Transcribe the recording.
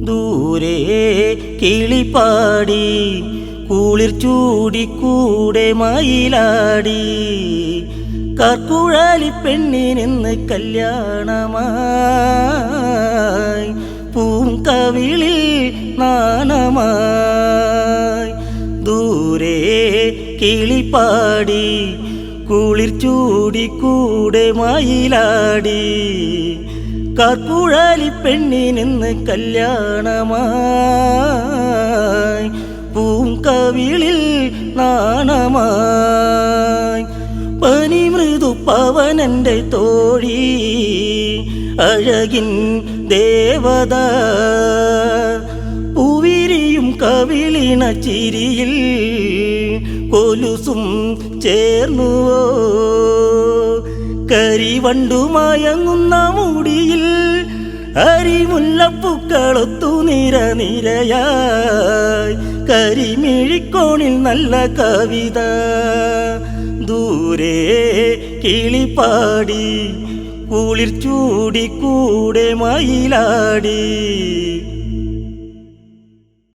ദൂരെ കിളിപ്പാടി കുളിർ ചൂടിക്കൂടെ മയിലാടി കർക്കുഴലി പെണ്ണിനിന്ന് കല്യാണമായി പൂങ്കവിളിൽ നാണമായി ദൂരെ കിളിപ്പാടി കുളിർ ചൂടിക്കൂടെ മയിലാടി കർക്കുഴലി പെണ്ണിനിന്ന് കല്യാണമായി പൂങ്കവിളിൽ നാണമായി പനി മൃദു പവനന്റെ തോഴി അഴകിൻ ദേവത പൂവിരിയും കവിളിണ ചിരിയിൽ കൊലുസും ചേർന്നുവോ കരിവണ്ടു മയങ്ങുന്ന മുടിയിൽ അരിമുല്ലപ്പൂക്കളൊത്തു നിര നിരയായി കരിമിഴിക്കോണിൽ നല്ല കവിത ദൂരെ കിളിപ്പാടി കുളിർ ചൂടിക്കൂടെ മയിലാടി